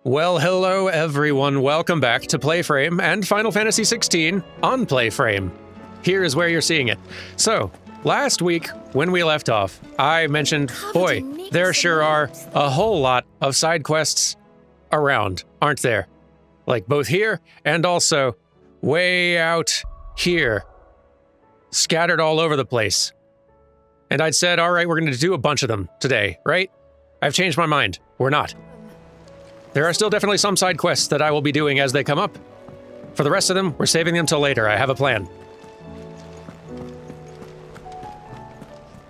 Well, hello everyone. Welcome back to PlayFrame and Final Fantasy XVI on PlayFrame. Here is where you're seeing it. So, last week when we left off, I mentioned, boy, there sure are a whole lot of side quests around, aren't there? Like both here and also way out here, scattered all over the place. And I'd said, all right, we're going to do a bunch of them today, right? I've changed my mind. We're not. There are still definitely some side quests that I will be doing as they come up. For the rest of them, we're saving them till later. I have a plan.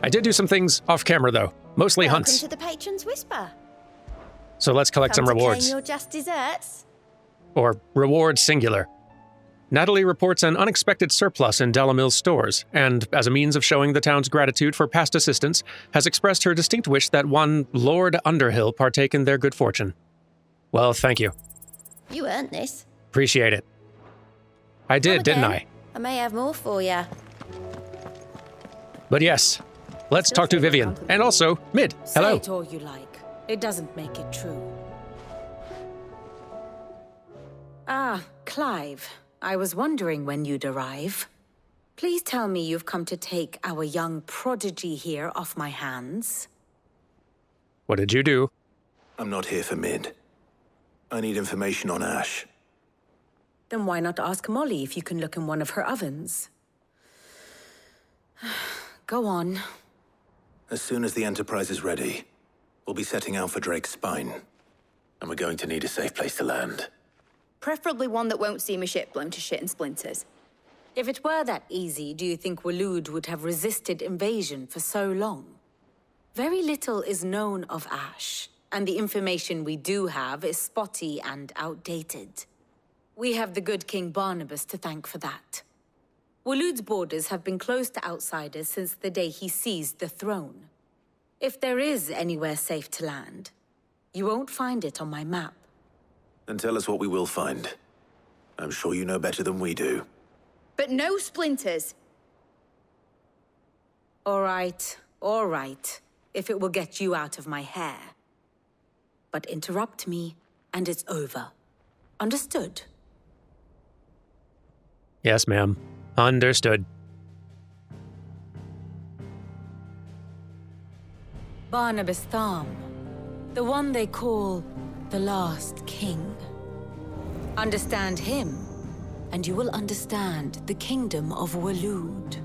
I did do some things off camera, though. Mostly hunts. Welcome to the Patron's Whisper. So let's collect some rewards. Claim your just desserts. Or rewards singular. Natalie reports an unexpected surplus in Delamil's stores, and, as a means of showing the town's gratitude for past assistance, has expressed her distinct wish that one Lord Underhill partake in their good fortune. Well, thank you. You earned this. Appreciate it. I did, didn't I? I may have more for you. But yes, let's talk to Vivian. And also, Mid, hello. Say it all you like. It doesn't make it true. Ah, Clive. I was wondering when you'd arrive. Please tell me you've come to take our young prodigy here off my hands. What did you do? I'm not here for Mid. I need information on Ash. Then why not ask Molly if you can look in one of her ovens? Go on. As soon as the Enterprise is ready, we'll be setting out for Drake's Spine. And we're going to need a safe place to land. Preferably one that won't see my ship blown to shit and splinters. If it were that easy, do you think Waloed would have resisted invasion for so long? Very little is known of Ash, and the information we do have is spotty and outdated. We have the good King Barnabas to thank for that. Waloed's borders have been closed to outsiders since the day he seized the throne. If there is anywhere safe to land, you won't find it on my map. Then tell us what we will find. I'm sure you know better than we do. But no splinters. All right, if it will get you out of my hair. But interrupt me, and it's over. Understood? Yes, ma'am. Understood. Barnabas Thumb, the one they call the Last King. Understand him, and you will understand the kingdom of Waloed.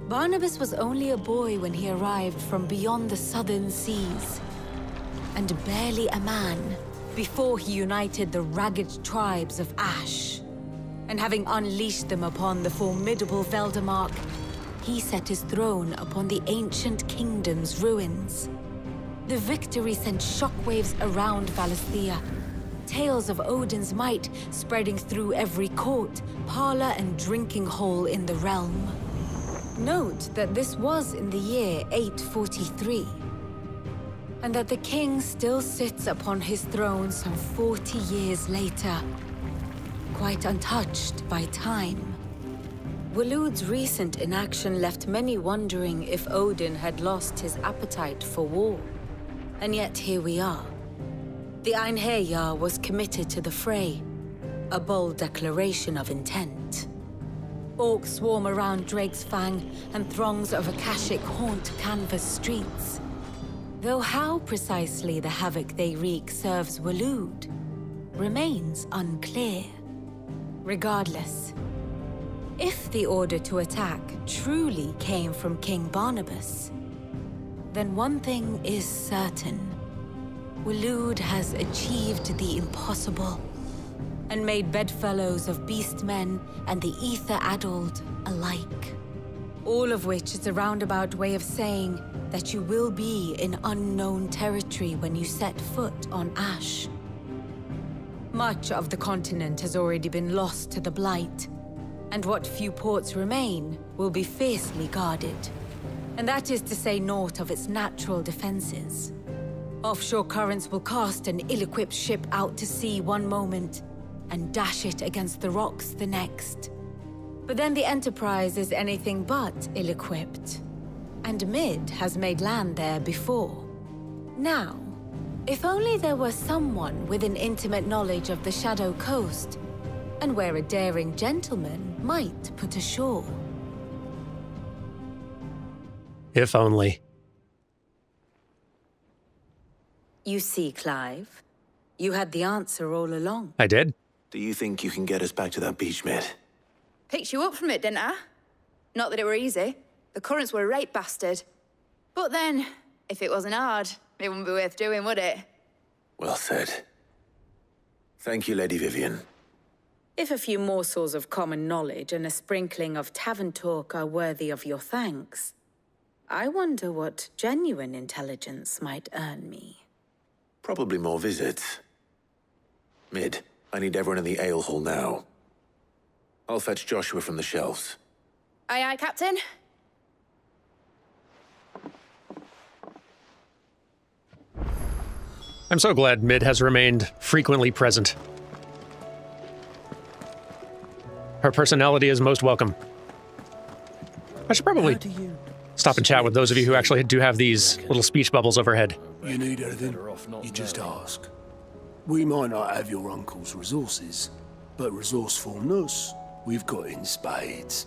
Barnabas was only a boy when he arrived from beyond the southern seas, and barely a man before he united the ragged tribes of Ash. And having unleashed them upon the formidable Veldemark, he set his throne upon the ancient kingdom's ruins. The victory sent shockwaves around Valisthea, tales of Odin's might spreading through every court, parlor, and drinking hole in the realm. Note that this was in the year 843, and that the king still sits upon his throne some 40 years later, quite untouched by time. Waloed's recent inaction left many wondering if Odin had lost his appetite for war. And yet here we are. The Einherjar was committed to the fray, a bold declaration of intent. Orcs swarm around Drake's Fang, and throngs of Akashic haunt canvas streets. Though how precisely the havoc they wreak serves Waloed remains unclear. Regardless, if the order to attack truly came from King Barnabas, then one thing is certain. Waloed has achieved the impossible, and made bedfellows of beastmen and the ether-addled alike. All of which is a roundabout way of saying that you will be in unknown territory when you set foot on Ash. Much of the continent has already been lost to the Blight, and what few ports remain will be fiercely guarded. And that is to say naught of its natural defenses. Offshore currents will cast an ill-equipped ship out to sea one moment, and dash it against the rocks the next. But then the Enterprise is anything but ill-equipped, and Mid has made land there before. Now, If only there were someone with an intimate knowledge of the Shadow Coast, and where a daring gentleman might put ashore. If only. You see, Clive, you had the answer all along. I did? Do you think you can get us back to that beach, Mid? Picked you up from it, didn't I? Not that it were easy. The currents were a right bastard. But then, if it wasn't hard, it wouldn't be worth doing, would it? Well said. Thank you, Lady Vivian. If a few morsels of common knowledge and a sprinkling of tavern talk are worthy of your thanks, I wonder what genuine intelligence might earn me. Probably more visits. Mid, I need everyone in the ale hall now. I'll fetch Joshua from the shelves. Aye, aye, Captain. I'm so glad Mid has remained frequently present. Her personality is most welcome. I should probably stop and chat with those of you who actually do have these little speech bubbles overhead. You need anything, you just ask. We might not have your uncle's resources, but resourcefulness, we've got in spades.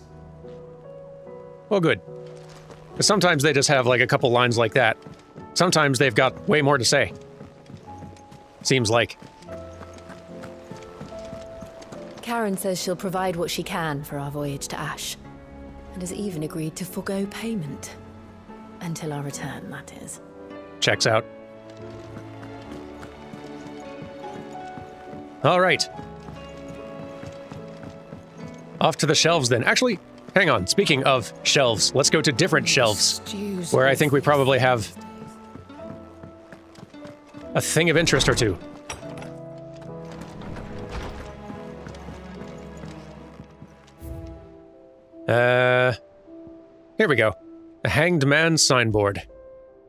Well, good. 'Cause sometimes they just have like a couple lines like that. Sometimes they've got way more to say. Seems like. Karen says she'll provide what she can for our voyage to Ash, and has even agreed to forgo payment. Until our return, that is. Checks out. All right. Off to the shelves then. Actually, hang on. Speaking of shelves, let's go to different shelves, where I think we probably have a thing of interest or two. Here we go. The Hanged Man signboard.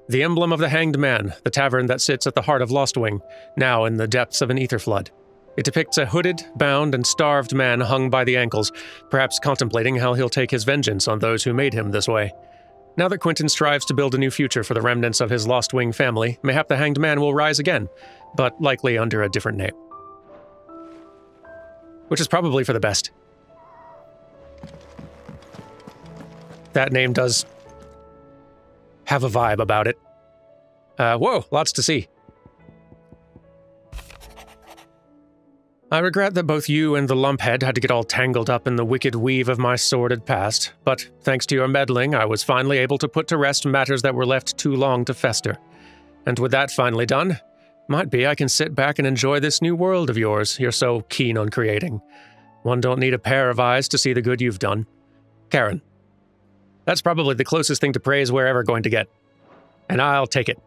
The emblem of the Hanged Man, the tavern that sits at the heart of Lostwing, now in the depths of an ether flood. It depicts a hooded, bound, and starved man hung by the ankles, perhaps contemplating how he'll take his vengeance on those who made him this way. Now that Quentin strives to build a new future for the remnants of his Lostwing family, mayhap the Hanged Man will rise again, but likely under a different name. Which is probably for the best. That name does have a vibe about it. Whoa, lots to see. I regret that both you and the lumphead had to get all tangled up in the wicked weave of my sordid past, but thanks to your meddling, I was finally able to put to rest matters that were left too long to fester. And with that finally done, might be I can sit back and enjoy this new world of yours you're so keen on creating. One don't need a pair of eyes to see the good you've done. Karen. That's probably the closest thing to praise we're ever going to get. And I'll take it.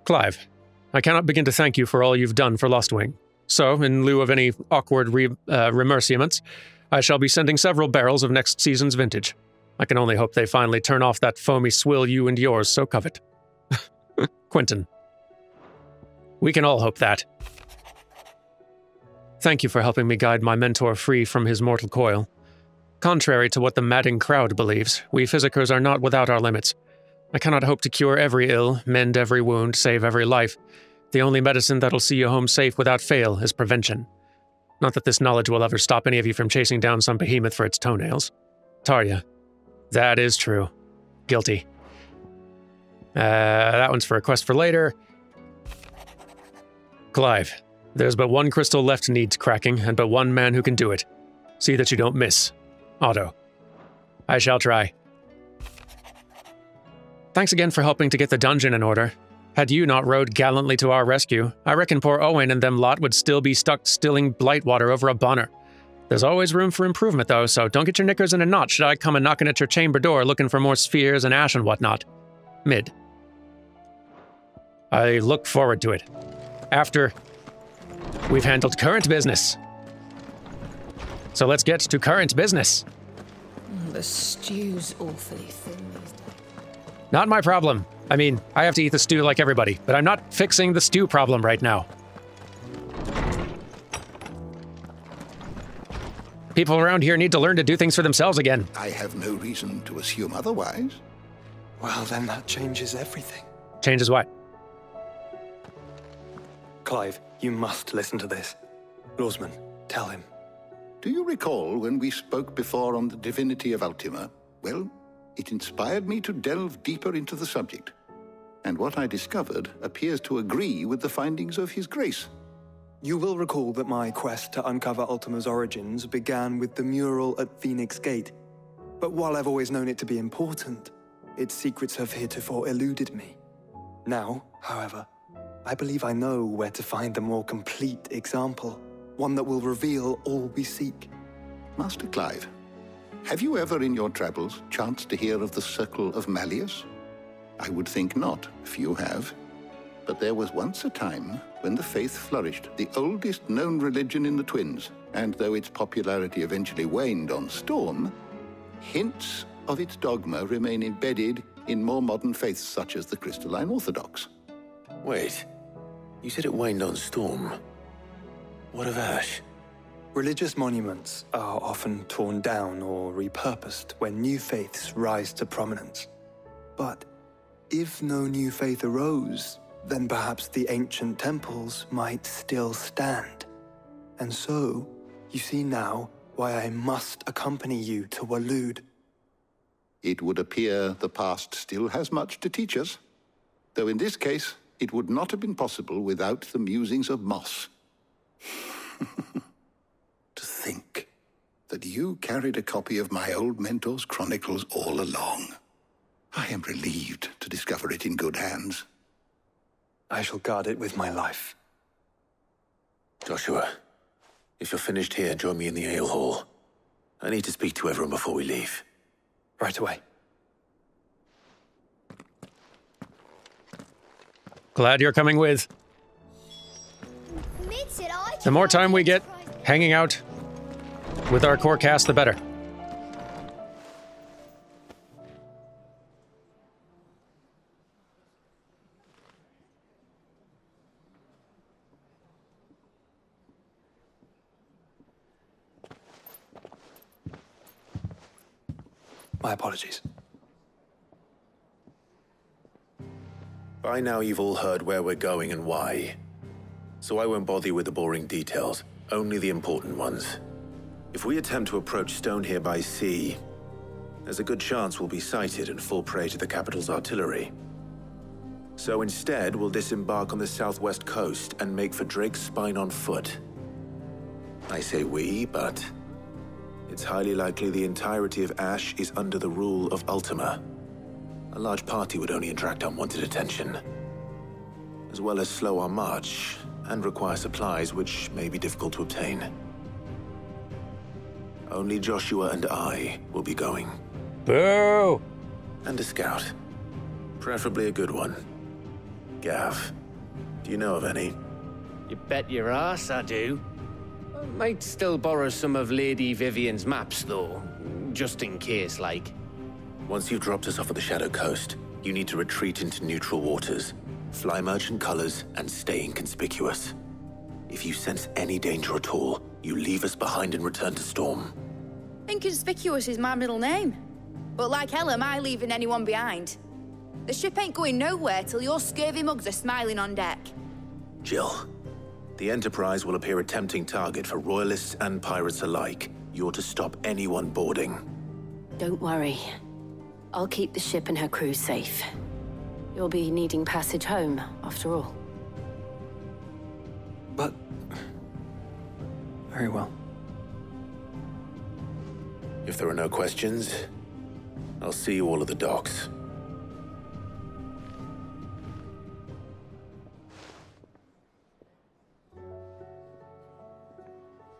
Clive, I cannot begin to thank you for all you've done for Lostwing. So, in lieu of any awkward remerciements, I shall be sending several barrels of next season's vintage. I can only hope they finally turn off that foamy swill you and yours so covet. Quentin. We can all hope that. Thank you for helping me guide my mentor free from his mortal coil. Contrary to what the madding crowd believes, we physicers are not without our limits. I cannot hope to cure every ill, mend every wound, save every life. The only medicine that'll see you home safe without fail is prevention. Not that this knowledge will ever stop any of you from chasing down some behemoth for its toenails. Tarja. That is true. Guilty. That one's for a quest for later. Clive. There's but one crystal left needs cracking, and but one man who can do it. See that you don't miss. Otto. I shall try. Thanks again for helping to get the dungeon in order. Had you not rode gallantly to our rescue, I reckon poor Owen and them lot would still be stuck stilling Blightwater over a bonner. There's always room for improvement, though, so don't get your knickers in a knot should I come a knocking at your chamber door looking for more spheres and ash and whatnot. Mid. I look forward to it. After we've handled current business. So let's get to current business. The stew's awfully thin these days. Not my problem. I mean, I have to eat the stew like everybody, but I'm not fixing the stew problem right now. People around here need to learn to do things for themselves again. I have no reason to assume otherwise. Well, then that changes everything. Changes what? Clive, you must listen to this. Lawsman, tell him. Do you recall when we spoke before on the divinity of Ultima? Well, it inspired me to delve deeper into the subject. And what I discovered appears to agree with the findings of His Grace. You will recall that my quest to uncover Ultima's origins began with the mural at Phoenix Gate. But while I've always known it to be important, its secrets have heretofore eluded me. Now, however, I believe I know where to find the more complete example, one that will reveal all we seek. Master Clive, have you ever in your travels chanced to hear of the Circle of Malleus? I would think not, if you have. But there was once a time when the faith flourished, the oldest known religion in the Twins, and though its popularity eventually waned on Storm, hints of its dogma remain embedded in more modern faiths such as the Crystalline Orthodox. Wait, you said it waned on Storm. What of Ash? Religious monuments are often torn down or repurposed when new faiths rise to prominence. But if no new faith arose, then perhaps the ancient temples might still stand. And so, you see now why I must accompany you to Waloed. It would appear the past still has much to teach us, though in this case, it would not have been possible without the musings of Moss. To think that you carried a copy of my old mentor's chronicles all along. I am relieved to discover it in good hands. I shall guard it with my life. Joshua, if you're finished here, join me in the ale hall. I need to speak to everyone before we leave. Right away. Glad you're coming with. The more time we get hanging out with our core cast, the better. My apologies. By now you've all heard where we're going and why. So I won't bother you with the boring details, only the important ones. If we attempt to approach Stone here by sea, there's a good chance we'll be sighted and fall prey to the capital's artillery. So instead, we'll disembark on the southwest coast and make for Drake's Spine on foot. I say we, but it's highly likely the entirety of Ash is under the rule of Ultima. A large party would only attract unwanted attention, as well as slow our march and require supplies which may be difficult to obtain. Only Joshua and I will be going. Boo! And a scout. Preferably a good one. Gav, do you know of any? You bet your ass I do. I might still borrow some of Lady Vivian's maps, though. Just in case, like. Once you've dropped us off at the Shadow Coast, you need to retreat into neutral waters, fly merchant colors, and stay inconspicuous. If you sense any danger at all, you leave us behind and return to Storm. Inconspicuous is my middle name. But like hell am I leaving anyone behind. The ship ain't going nowhere till your scurvy mugs are smiling on deck. Jill, the Enterprise will appear a tempting target for royalists and pirates alike. You're to stop anyone boarding. Don't worry. I'll keep the ship and her crew safe. You'll be needing passage home, after all. But... very well. If there are no questions, I'll see you all at the docks.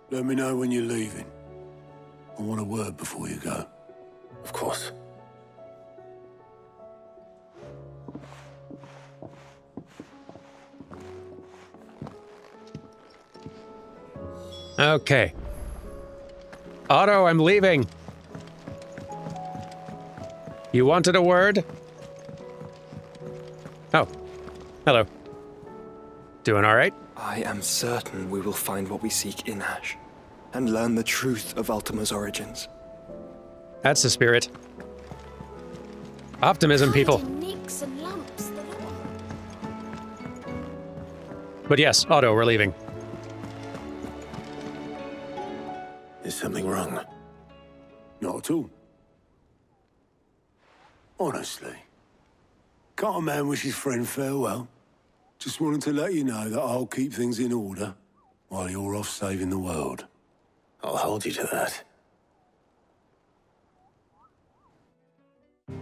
Let me know when you're leaving. I want a word before you go. Of course. Okay. Otto, I'm leaving. You wanted a word? Oh. Hello. Doing all right? I am certain we will find what we seek in Ash, and learn the truth of Ultima's origins. That's the spirit. Optimism, people. Nicks and lumps, But yes, Otto, we're leaving. Is something wrong? Not at all. Honestly. Can't a man wish his friend farewell? Just wanted to let you know that I'll keep things in order while you're off saving the world. I'll hold you to that. I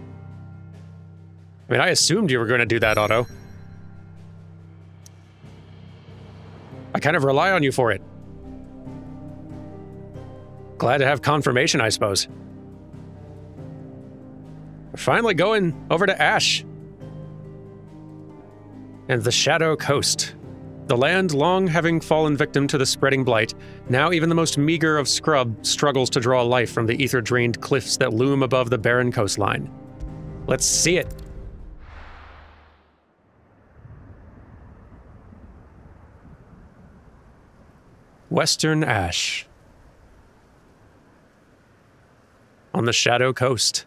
mean, I assumed you were going to do that, Otto. I kind of rely on you for it. Glad to have confirmation, I suppose. We're finally going over to Ash. And the Shadow Coast. The land long having fallen victim to the spreading blight, now even the most meager of scrub struggles to draw life from the ether-drained cliffs that loom above the barren coastline. Let's see it. Western Ash. On the Shadow Coast.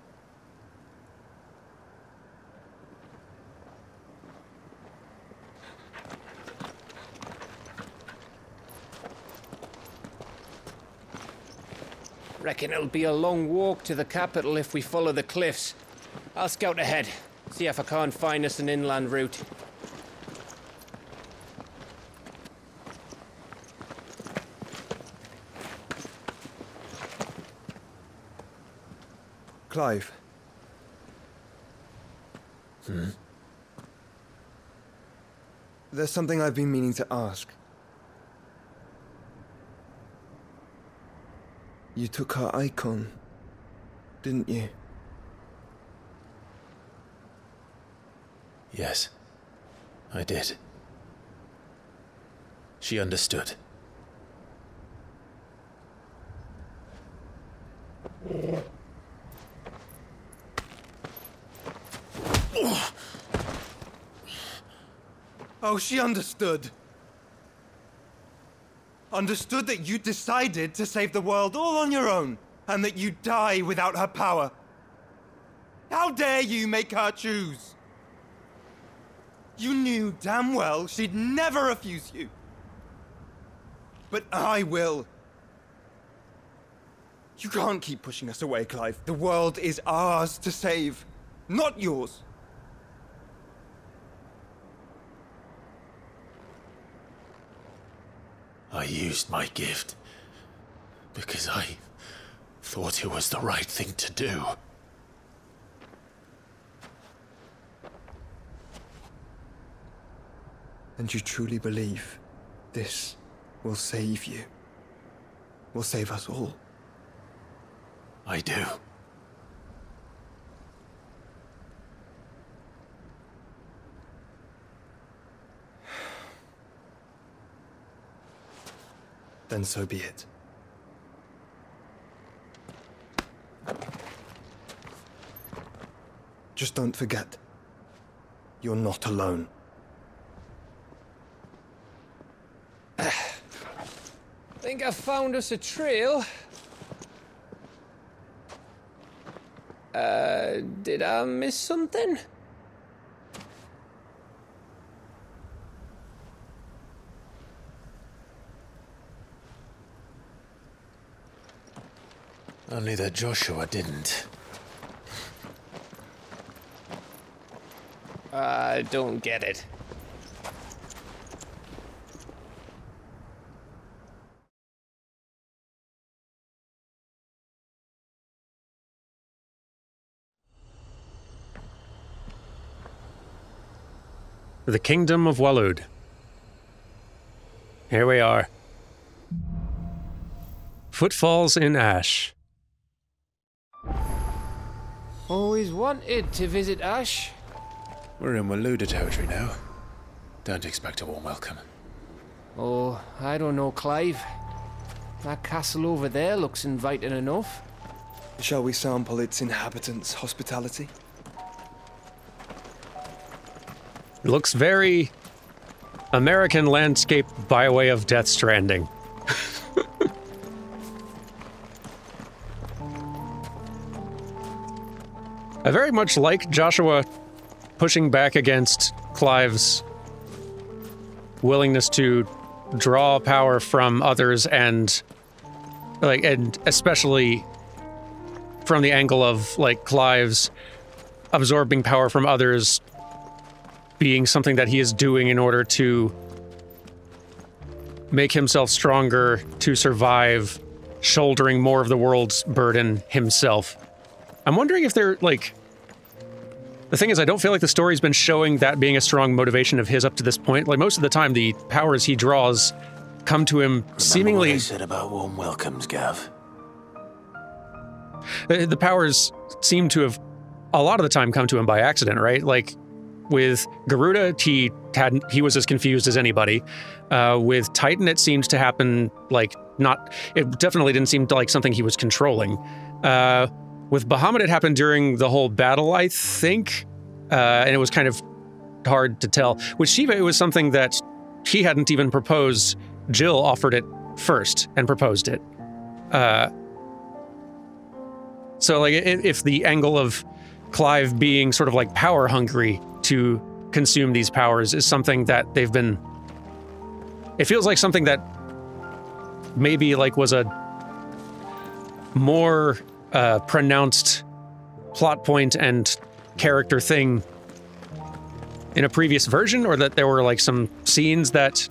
Reckon it'll be a long walk to the capital if we follow the cliffs. I'll scout ahead, see if I can't find us an inland route. Clive. There's something I've been meaning to ask. You took her icon, didn't you? Yes, I did. She understood. Oh, she understood. Understood that you decided to save the world all on your own, and that you'd die without her power. How dare you make her choose? You knew damn well she'd never refuse you. But I will. You can't keep pushing us away, Clive. The world is ours to save, not yours. I used my gift because I thought it was the right thing to do. And you truly believe this will save you? Will save us all? I do. Then so be it. Just don't forget, you're not alone. Think I found us a trail. Did I miss something? Only that Joshua didn't. I don't get it. The Kingdom of Walud. Here we are. Footfalls in Ash. Always wanted to visit Ash. We're in Waluda territory now. Don't expect a warm welcome. Oh, I don't know, Clive. That castle over there looks inviting enough. Shall we sample its inhabitants' hospitality? Looks very American landscape by way of Death Stranding. I very much like Joshua pushing back against Clive's willingness to draw power from others and especially from the angle of like Clive's absorbing power from others being something that he is doing in order to make himself stronger to survive, shouldering more of the world's burden himself. I'm wondering if they're like... The thing is, I don't feel like the story's been showing that being a strong motivation of his up to this point. Like, most of the time, the powers he draws come to him seemingly... What I said about warm welcomes, Gav. The powers seem to have, a lot of the time, come to him by accident, right? Like, with Garuda, he was as confused as anybody. With Titan, it seems to happen, like, not... It definitely didn't seem like something he was controlling. With Bahamut, it happened during the whole battle, I think, and it was kind of hard to tell. With Shiva, it was something that he hadn't even proposed. Jill offered it first and proposed it. So, like, if the angle of Clive being sort of like power hungry to consume these powers is something that they've been... It feels like something that maybe, like, was a more... pronounced plot point and character thing in a previous version, or that there were like some scenes that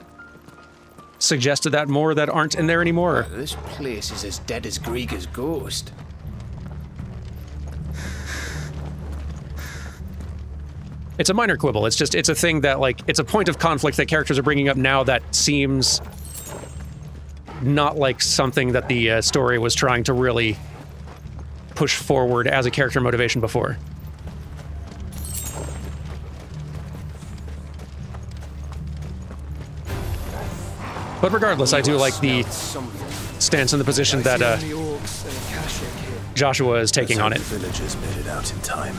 suggested that more that aren't in there anymore. This place is as dead as Grieger's ghost. It's a minor quibble. It's just, it's a thing that, like, it's a point of conflict that characters are bringing up now that seems not like something that the story was trying to really push forward as a character motivation before. But regardless, I do like the stance and the position that Joshua is taking on it. The villagers made it out in time.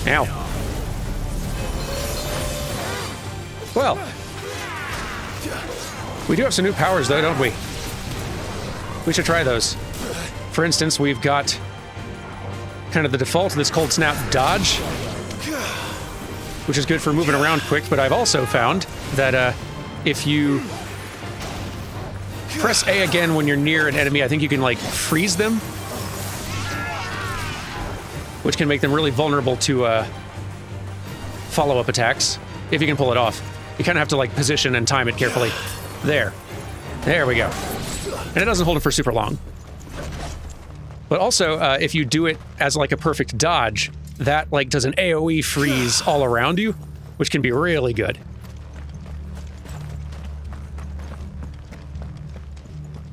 Ow. Well, we do have some new powers though, don't we? We should try those. For instance, we've got kind of the default, this Cold Snap Dodge, which is good for moving around quick, but I've also found that if you press A again when you're near an enemy, I think you can, like, freeze them, which can make them really vulnerable to follow-up attacks, if you can pull it off. You kind of have to, like, position and time it carefully. There. There we go. And it doesn't hold it for super long. But also, if you do it as like a perfect dodge, that like does an AoE freeze all around you, which can be really good.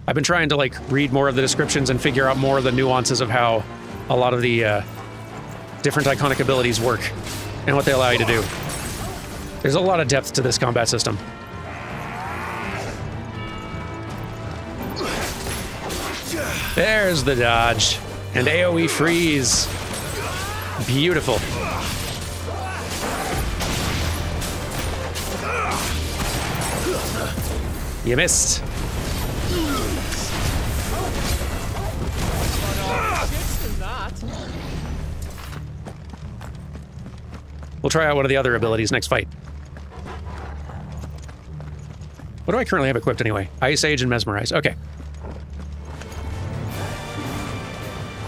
I've been trying to like read more of the descriptions and figure out more of the nuances of how a lot of the different iconic abilities work and what they allow you to do. There's a lot of depth to this combat system. There's the dodge. And AoE freeze. Beautiful. You missed. We'll try out one of the other abilities next fight. What do I currently have equipped anyway? Ice Age and Mesmerize. Okay.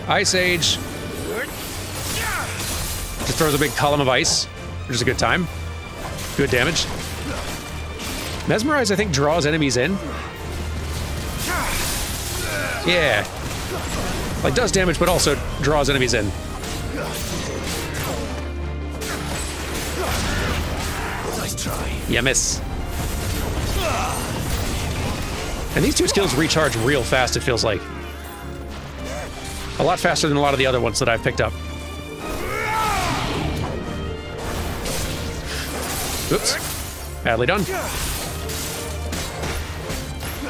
Ice Age just throws a big column of ice, which is a good time. Good damage. Mesmerize, I think, draws enemies in. Yeah. Like, does damage, but also draws enemies in. Nice try. You miss. And these two skills recharge real fast, it feels like. A lot faster than a lot of the other ones that I've picked up. Oops. Badly done.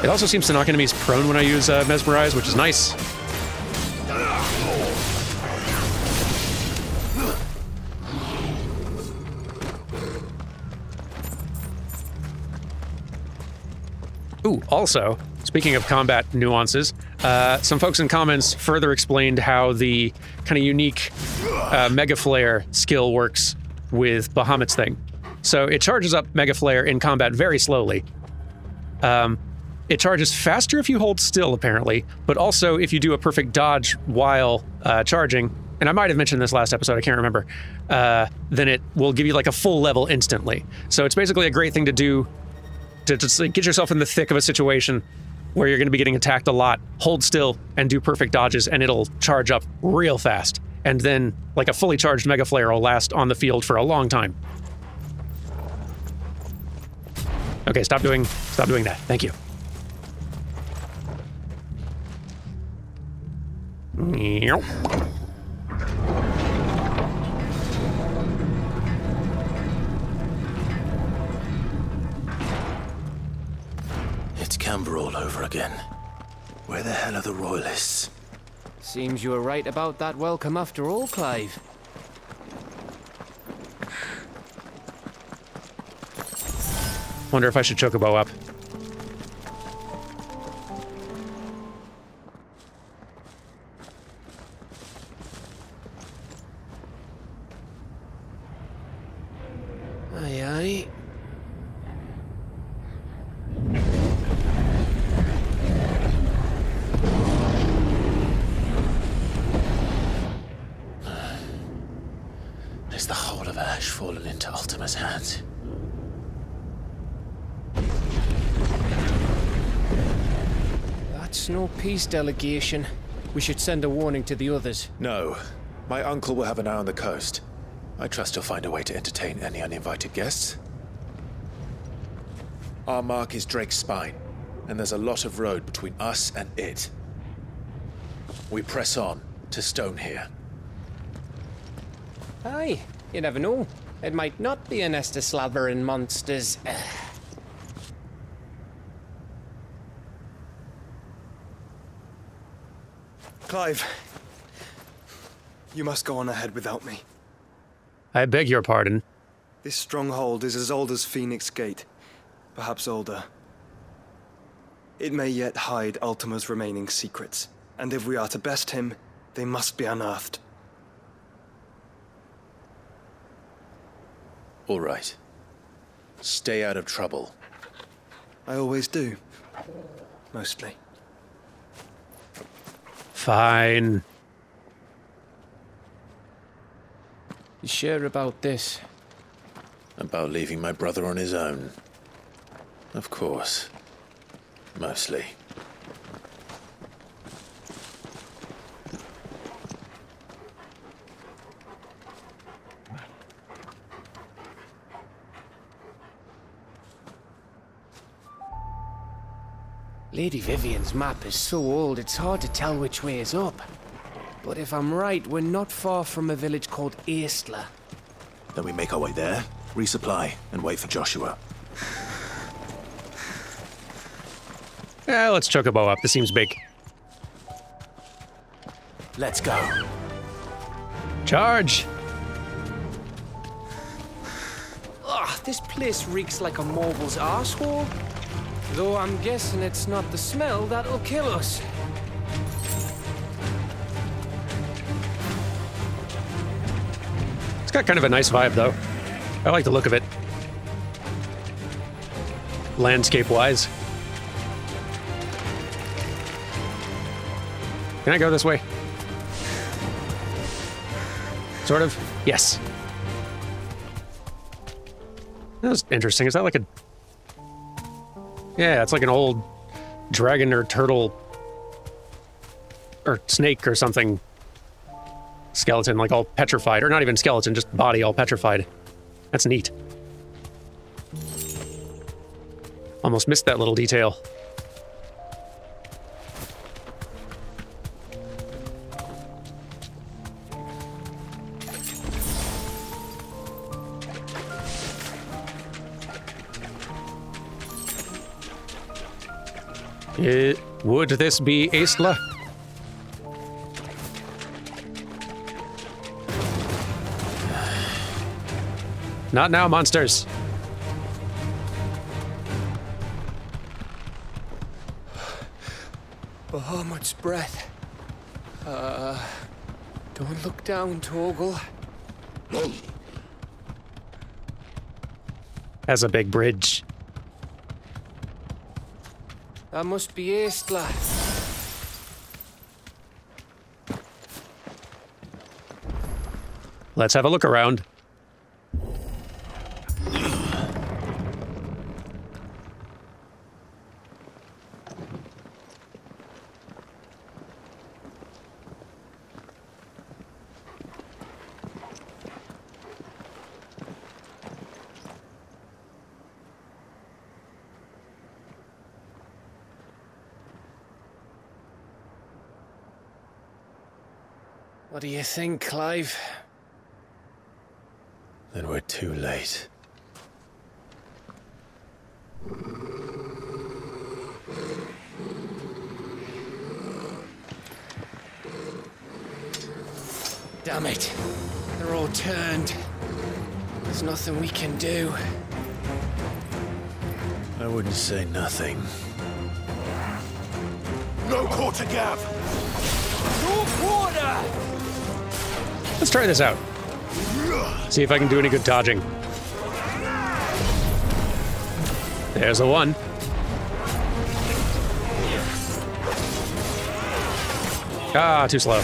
It also seems to knock enemies prone when I use Mesmerize, which is nice. Ooh, also, speaking of combat nuances, some folks in comments further explained how the kind of unique Mega Flare skill works with Bahamut's thing. So it charges up Mega Flare in combat very slowly. It charges faster if you hold still, apparently, but also if you do a perfect dodge while charging, and I might have mentioned this last episode, I can't remember, then it will give you like a full level instantly. So it's basically a great thing to do to just get yourself in the thick of a situation where you're going to be getting attacked a lot, hold still, and do perfect dodges, and it'll charge up real fast. And then, like, a fully charged Mega Flare will last on the field for a long time. Okay, stop doing that. Thank you. It's Canberra all over again. Where the hell are the royalists? Seems you were right about that welcome after all, Clive. Wonder if I should Chocobo up. Aye, aye. Is the whole of Ash fallen into Ultima's hands? That's no peace delegation. We should send a warning to the others. No. My uncle will have an eye on the coast. I trust he'll find a way to entertain any uninvited guests. Our mark is Drake's Spine, and there's a lot of road between us and it. We press on to Stone here. Aye, you never know. It might not be a nest of slathering monsters. Clive, you must go on ahead without me. I beg your pardon. This stronghold is as old as Phoenix Gate, perhaps older. It may yet hide Ultima's remaining secrets, and if we are to best him, they must be unearthed. All right. Stay out of trouble. I always do. Mostly. Fine. You sure about this? About leaving my brother on his own? Of course. Mostly. Lady Vivian's map is so old it's hard to tell which way is up. But if I'm right, we're not far from a village called Aistla. Then we make our way there, resupply, and wait for Joshua. Yeah, let's Chocobo up. This seems big. Let's go. Charge! Ugh, this place reeks like a mobile's arsehole. Though I'm guessing it's not the smell that'll kill us. It's got kind of a nice vibe, though. I like the look of it. Landscape-wise. Can I go this way? Sort of? Yes. That was interesting. Is that like a... Yeah, it's like an old dragon or turtle or snake or something skeleton, like all petrified. Or not even skeleton, just body all petrified. That's neat. Almost missed that little detail. Would this be Aistla? Not now, monsters. Bahamut's breath. Don't look down, Torgal. has a big bridge. That must be East, lad. Let's have a look around. What do you think, Clive? Then we're too late. Damn it. They're all turned. There's nothing we can do. I wouldn't say nothing. No quarter, Gav! No quarter! Let's try this out. See if I can do any good dodging. There's a one. Ah, too slow.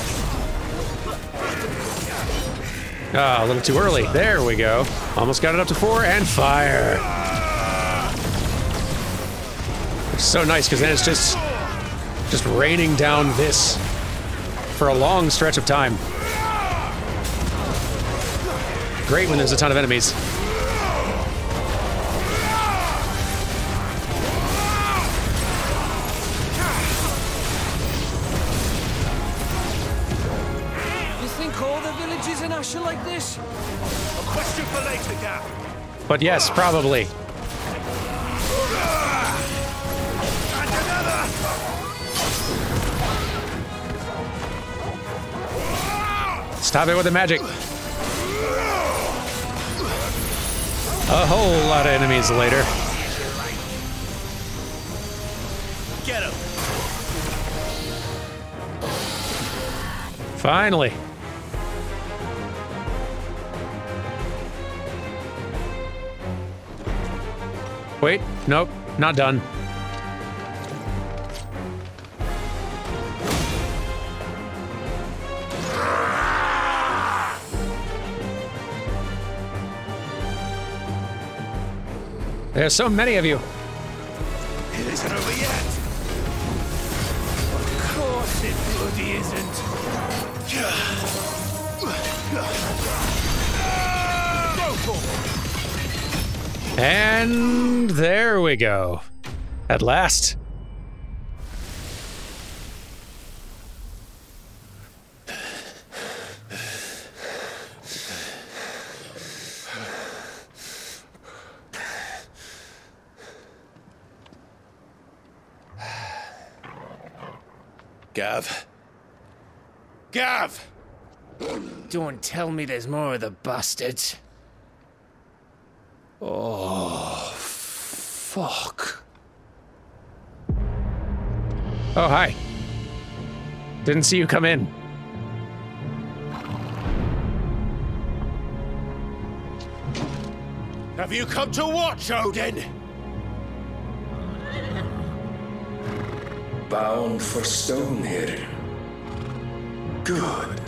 Ah, a little too early. There we go. Almost got it up to 4 and fire. It's so nice because then it's just raining down this for a long stretch of time. Great when there's a ton of enemies. You think all the villages in Ash are like this? A question for later, Gav. But yes, probably. And another! Stop it with the magic. A whole lot of enemies later. Get him! Finally. Wait, nope, not done. There's so many of you. It isn't over yet. Of course it bloody isn't. And there we go. At last. Gav. Gav! Don't tell me there's more of the bastards. Oh, fuck. Oh, hi. Didn't see you come in. Have you come to watch, Odin? Bound for stone here. Good.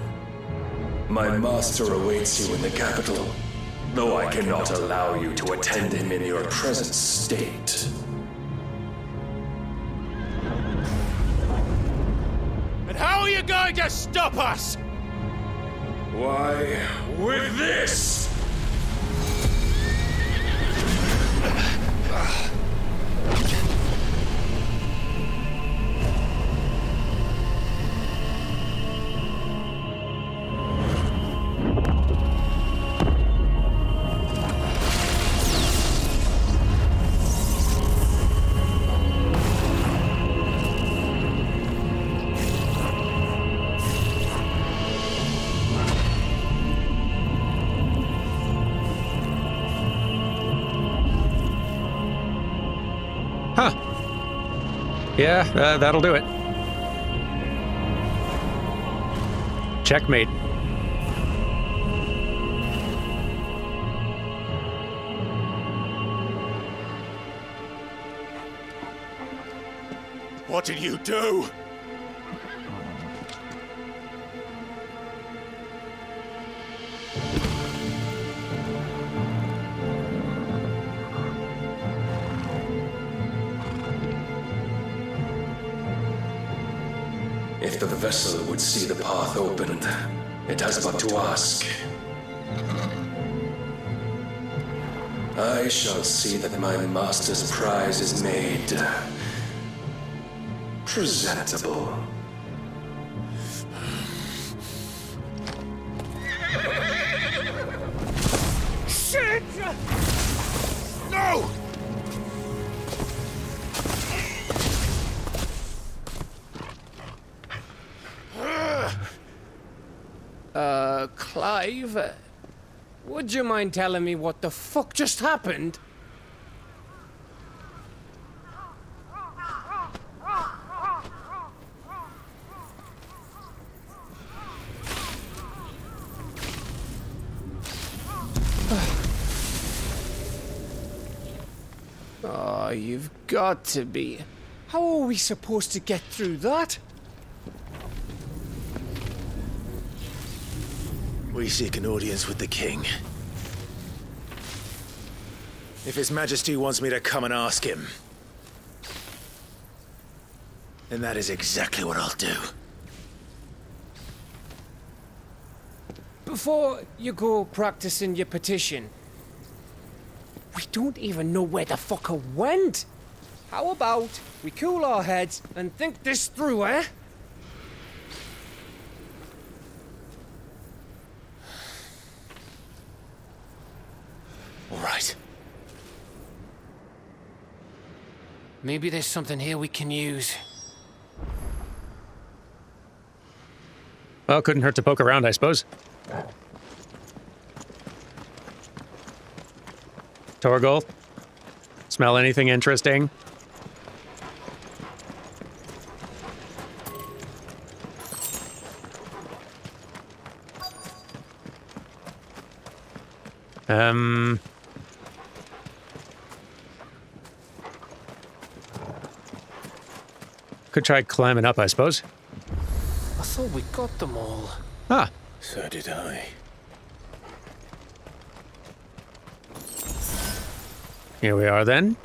My master awaits you in the capital, though I cannot allow you to attend him in your present state. And how are you going to stop us? Why, with this! Huh. Yeah, that'll do it. Checkmate. What did you do? If the vessel would see the path opened, it has but to ask. I shall see that my master's prize is made presentable. Shit! No! Clive, would you mind telling me what the fuck just happened? Oh, you've got to be. How are we supposed to get through that? We seek an audience with the king. If His Majesty wants me to come and ask him, then that is exactly what I'll do. Before you go practicing your petition, we don't even know where the fucker went. How about we cool our heads and think this through, eh? All right. Maybe there's something here we can use. Well, couldn't hurt to poke around, I suppose. Torgal? Smell anything interesting? Could try climbing up, I suppose. I thought we got them all. Ah. So did I. Here we are then.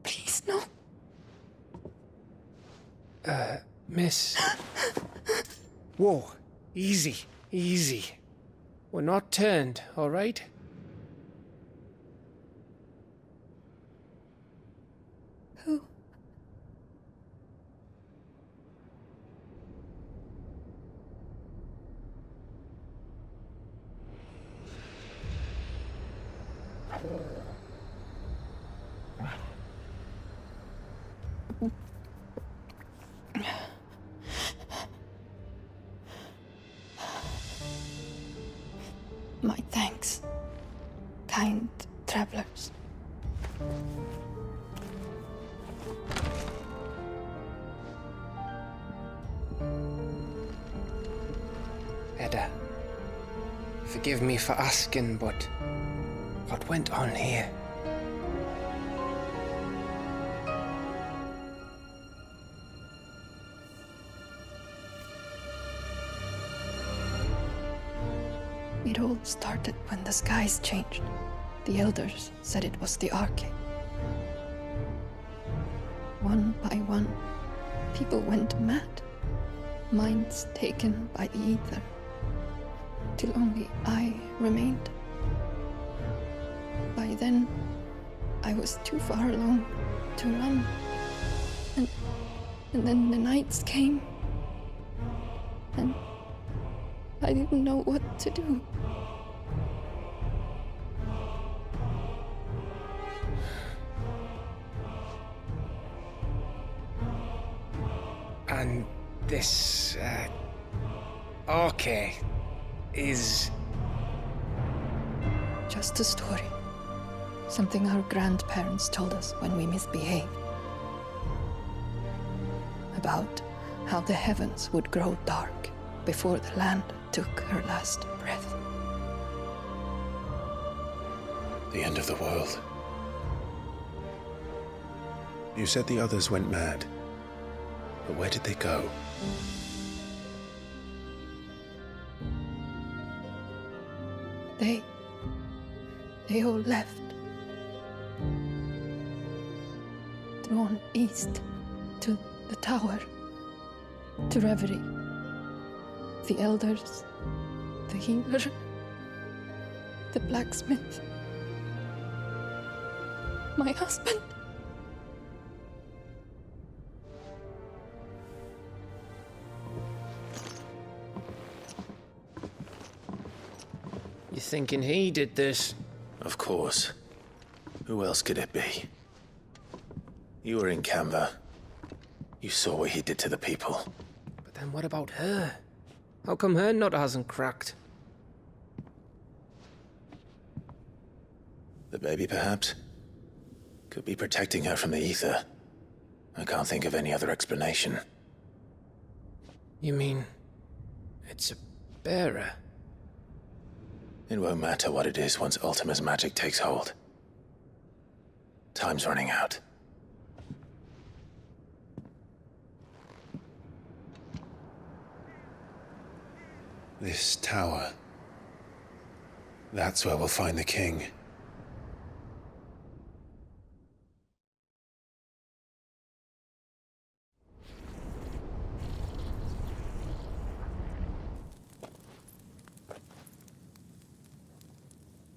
Please, no. Miss. Whoa, easy, easy. We're not turned, all right? Who? My thanks, kind travelers. Edda, forgive me for asking, but what went on here? It all started when the skies changed. The elders said it was the Arcade. One by one, people went mad, minds taken by the ether, till only I remained. By then, I was too far along to run. And then the nights came, and I didn't know what to do. And this, Okay. Is... Just a story. Something our grandparents told us when we misbehaved. About how the heavens would grow dark before the land took her last breath. The end of the world. You said the others went mad. But where did they go? They all left. Drawn east to the tower, to reverie. The elders, the healer, the blacksmith, my husband. You thinking he did this? Of course. Who else could it be? You were in Canva. You saw what he did to the people. But then what about her? How come her nut hasn't cracked? The baby, perhaps? Could be protecting her from the ether. I can't think of any other explanation. You mean... it's a bearer? It won't matter what it is once Ultima's magic takes hold. Time's running out. This tower. That's where we'll find the king.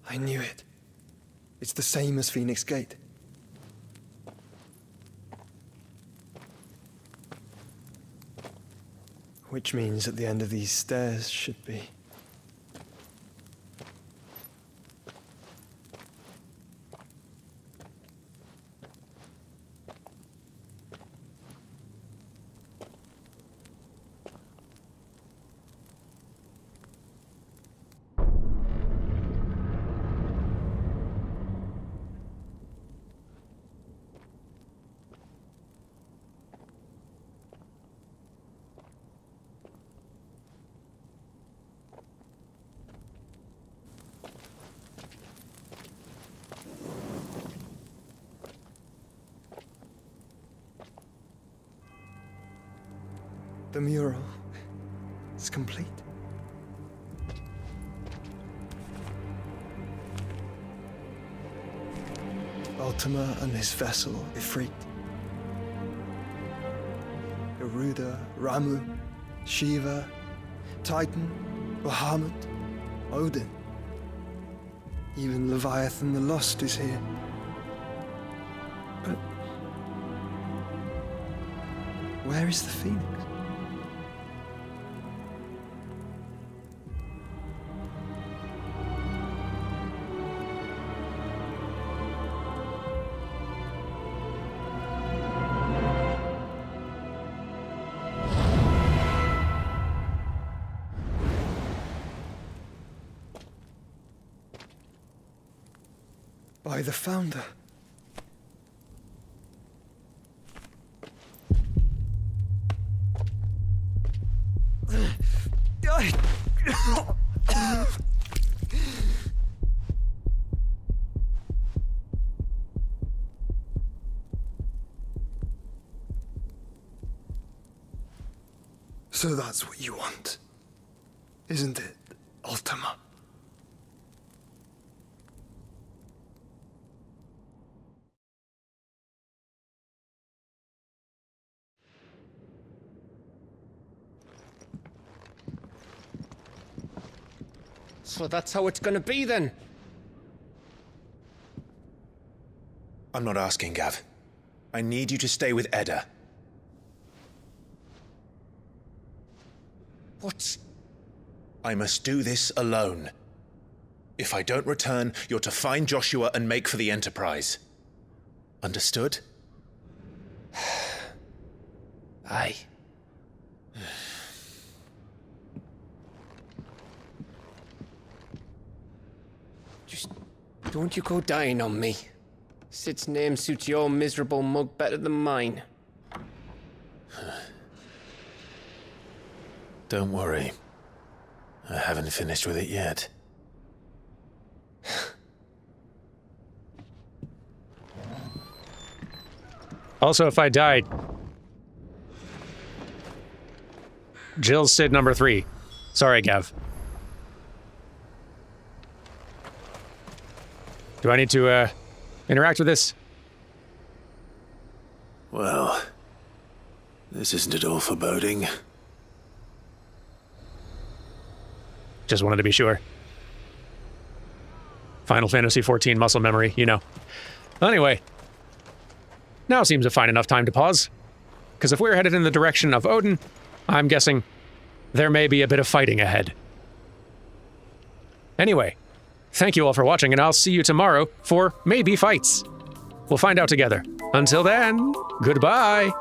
I knew it. It's the same as Phoenix Gate. Which means at the end of these stairs should be... The mural is complete. Ultima and his vessel, Ifrit. Garuda, Ramu, Shiva, Titan, Bahamut, Odin. Even Leviathan the Lost is here. But where is the Phoenix? By the Founder. So that's what you want, isn't it, Ultima? So that's how it's gonna be then? I'm not asking, Gav. I need you to stay with Edda. What? I must do this alone. If I don't return, you're to find Joshua and make for the Enterprise. Understood? Aye. Don't you go dying on me. Sid's name suits your miserable mug better than mine. Don't worry. I haven't finished with it yet. Also, if I died... Jill's Sid number 3. Sorry, Gav. Do I need to, interact with this? Well, this isn't at all foreboding. Just wanted to be sure. Final Fantasy XIV muscle memory, you know. Anyway, now seems a fine enough time to pause. Because if we're headed in the direction of Odin, I'm guessing there may be a bit of fighting ahead. Anyway, thank you all for watching, and I'll see you tomorrow for maybe fights. We'll find out together. Until then, goodbye!